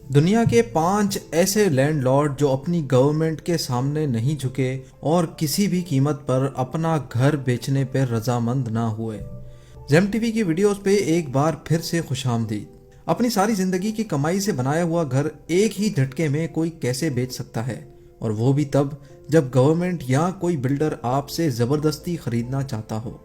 دنیا کے 5 ایسے لینڈ لارڈ جو اپنی گورنمنٹ کے سامنے نہیں جھکے اور کسی بھی قیمت پر اپنا گھر بیچنے پر رضامند نہ ہوئے۔ زیم ٹی وی کی ویڈیوز پہ ایک بار پھر سے خوش آمدید۔ اپنی ساری زندگی کی کمائی سے بنایا ہوا گھر ایک ہی جھٹکے میں کوئی کیسے بیچ سکتا ہے، اور وہ بھی تب جب گورنمنٹ یا کوئی بلڈر آپ سے زبردستی خریدنا چاہتا ہو۔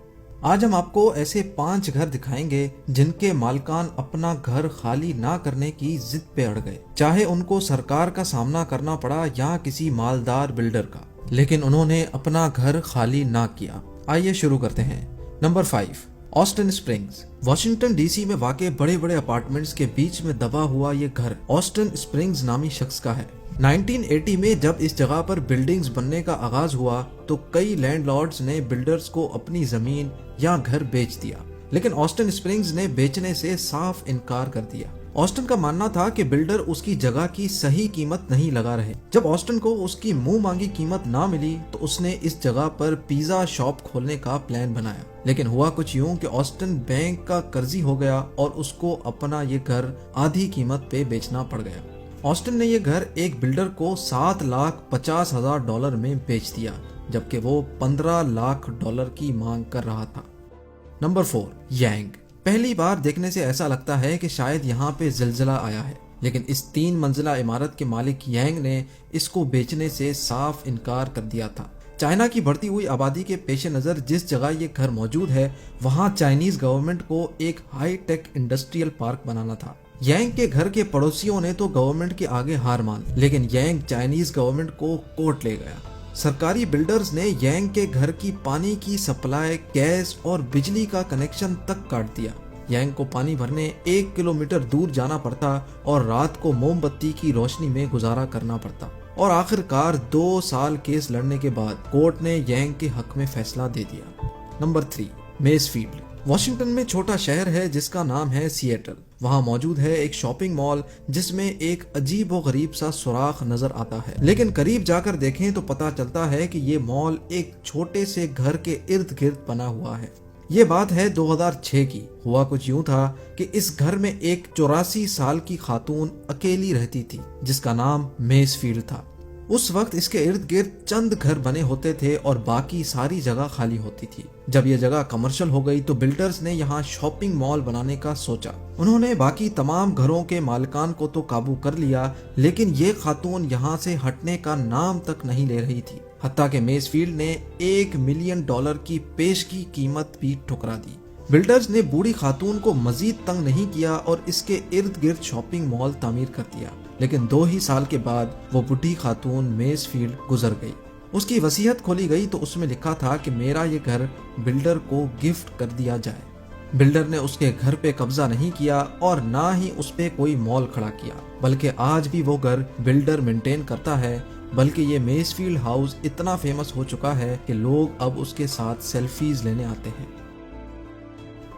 آج ہم آپ کو ایسے 5 گھر دکھائیں گے جن کے مالکان اپنا گھر خالی نہ کرنے کی ضد پہ اڑ گئے، چاہے ان کو سرکار کا سامنا کرنا پڑا یا کسی مالدار بلڈر کا، لیکن انہوں نے اپنا گھر خالی نہ کیا۔ آئیے شروع کرتے ہیں۔ Number 5، Austin Springs. Washington D C میں واقع بڑے بڑے اپارٹمنٹس کے بیچ میں دبا ہوا یہ گھر آسٹن اسپرنگز نامی شخص کا ہے۔ 1980 میں جب اس جگہ پر بلڈنگز بننے کا آغاز ہوا تو کئی لینڈ لارڈز نے بلڈرز کو اپنی زمین یا گھر بیچ دیا، لیکن آسٹن اسپرنگز نے بیچنے سے صاف انکار کر دیا۔ آسٹن کا ماننا تھا کہ بلڈر اس کی جگہ کی صحیح قیمت نہیں لگا رہے۔ جب آسٹن کو اس کی منہ مانگی قیمت نہ ملی تو اس نے اس جگہ پر پیزا شاپ کھولنے کا پلان بنایا، لیکن ہوا کچھ یوں کہ آسٹن بینک کا قرضی ہو گیا اور اس کو اپنا یہ گھر آدھی قیمت پہ بیچنا پڑ گیا۔ آسٹن نے یہ گھر ایک بلڈر کو $7,50,000 میں بیچ دیا، جبکہ وہ $15 لاکھ کی مانگ کر رہا تھا۔ Number 4، Yang. پہلی بار دیکھنے سے ایسا لگتا ہے کہ شاید یہاں پہ زلزلہ آیا ہے، لیکن اس 3 منزلہ عمارت کے مالک یانگ نے اس کو بیچنے سے صاف انکار کر دیا تھا۔ چائنا کی بڑھتی ہوئی آبادی کے پیش نظر جس جگہ یہ گھر موجود ہے وہاں چائنیز گورنمنٹ کو ایک ہائی ٹیک انڈسٹریل پارک بنانا تھا۔ یانگ کے گھر کے پڑوسیوں نے تو گورنمنٹ کے آگے ہار مان لی، لیکن یانگ چائنیز گورنمنٹ کو کورٹ لے گیا۔ سرکاری بلڈرز نے یانگ کے گھر کی پانی کی سپلائی، گیس اور بجلی کا کنیکشن تک کاٹ دیا۔ یانگ کو پانی بھرنے 1 کلومیٹر دور جانا پڑتا اور رات کو موم بتی کی روشنی میں گزارا کرنا پڑتا، اور آخر کار 2 سال کیس لڑنے کے بعد کورٹ نے یانگ کے حق میں فیصلہ دے دیا۔ نمبر 3، میز فیلڈ۔ واشنگٹن میں چھوٹا شہر ہے جس کا نام ہے سیئٹل۔ وہاں موجود ہے ایک شاپنگ مال جس میں ایک عجیب و غریب سا سوراخ نظر آتا ہے، لیکن قریب جا کر دیکھیں تو پتا چلتا ہے کہ یہ مال ایک چھوٹے سے گھر کے ارد گرد بنا ہوا ہے۔ یہ بات ہے 2006 کی۔ ہوا کچھ یوں تھا کہ اس گھر میں ایک 84 سال کی خاتون اکیلی رہتی تھی جس کا نام میز فیلڈ تھا۔ اس وقت اس کے ارد گرد چند گھر بنے ہوتے تھے اور باقی ساری جگہ خالی ہوتی تھی۔ جب یہ جگہ کمرشل ہو گئی تو بلڈرز نے یہاں شاپنگ مال بنانے کا سوچا۔ انہوں نے باقی تمام گھروں کے مالکان کو تو قابو کر لیا، لیکن یہ خاتون یہاں سے ہٹنے کا نام تک نہیں لے رہی تھی، حتیٰ کہ میز فیلڈ نے $1 ملین کی پیشگی قیمت بھی ٹھکرا دی۔ بلڈرز نے بوڑھی خاتون کو مزید تنگ نہیں کیا اور اس کے ارد گرد شاپنگ مال تعمیر کر دیا، لیکن 2 ہی سال کے بعد وہ بوڑھی خاتون میز فیلڈ گزر گئی۔ اس کی وصیت کھولی گئی تو اس میں لکھا تھا کہ میرا یہ گھر بلڈر کو گفٹ کر دیا جائے۔ بلڈر نے اس کے گھر پہ قبضہ نہیں کیا اور نہ ہی اس پہ کوئی مال کھڑا کیا، بلکہ آج بھی وہ گھر بلڈر مینٹین کرتا ہے، بلکہ یہ میز فیلڈ ہاؤس اتنا فیمس ہو چکا ہے کہ لوگ اب اس کے ساتھ سیلفیز لینے آتے ہیں۔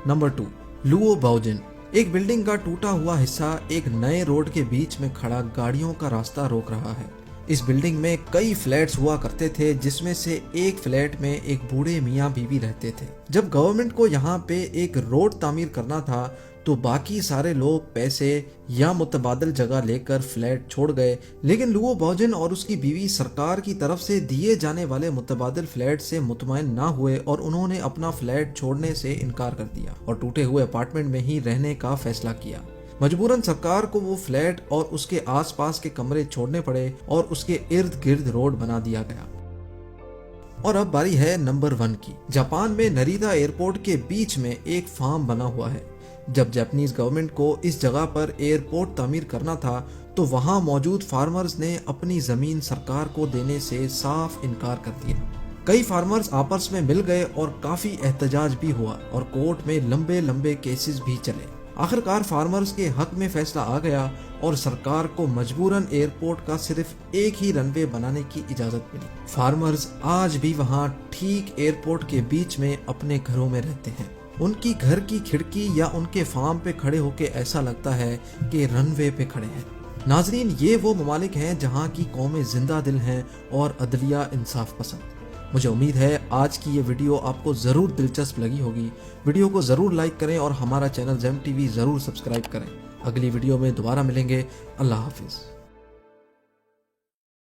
نمبر 2، لوو باؤجن۔ ایک بلڈنگ کا ٹوٹا ہوا حصہ ایک نئے روڈ کے بیچ میں کھڑا گاڑیوں کا راستہ روک رہا ہے۔ اس بلڈنگ میں کئی فلیٹس ہوا کرتے تھے جس میں سے ایک فلیٹ میں ایک بوڑھے میاں بیوی رہتے تھے۔ جب گورنمنٹ کو یہاں پہ ایک روڈ تعمیر کرنا تھا تو باقی سارے لوگ پیسے یا متبادل جگہ لے کر فلیٹ چھوڑ گئے، لیکن لوو باؤجن اور اس کی بیوی سرکار کی طرف سے دیے جانے والے متبادل فلیٹ سے مطمئن نہ ہوئے اور انہوں نے اپنا فلیٹ چھوڑنے سے انکار کر دیا اور ٹوٹے ہوئے اپارٹمنٹ میں ہی رہنے کا فیصلہ کیا۔ مجبوراً سرکار کو وہ فلیٹ اور اس کے آس پاس کے کمرے چھوڑنے پڑے اور اس کے ارد گرد روڈ بنا دیا گیا۔ اور اب باری ہے نمبر 1 کی۔ جاپان میں نریدا ایئرپورٹ کے بیچ میں ایک فارم بنا ہوا ہے۔ جب جاپانیز گورنمنٹ کو اس جگہ پر ایئرپورٹ تعمیر کرنا تھا تو وہاں موجود فارمرز نے اپنی زمین سرکار کو دینے سے صاف انکار کر دیا۔ کئی فارمرز آپس میں مل گئے اور کافی احتجاج بھی ہوا اور کورٹ میں لمبے کیسز بھی چلے۔ آخرکار فارمرز کے حق میں فیصلہ آ گیا اور سرکار کو مجبوراً ایئرپورٹ کا صرف ایک ہی رن وے بنانے کی اجازت ملی۔ فارمرز آج بھی وہاں ٹھیک ایئرپورٹ کے بیچ میں اپنے گھروں میں رہتے ہیں۔ ان کی گھر کی کھڑکی یا ان کے فارم پہ کھڑے ہو کے ایسا لگتا ہے کہ رن وے پہ کھڑے ہیں۔ ناظرین، یہ وہ ممالک ہیں جہاں کی قومیں زندہ دل ہیں اور عدلیہ انصاف پسند۔ مجھے امید ہے آج کی یہ ویڈیو آپ کو ضرور دلچسپ لگی ہوگی۔ ویڈیو کو ضرور لائک کریں اور ہمارا چینل زیم ٹی وی ضرور سبسکرائب کریں۔ اگلی ویڈیو میں دوبارہ ملیں گے. اللہ حافظ.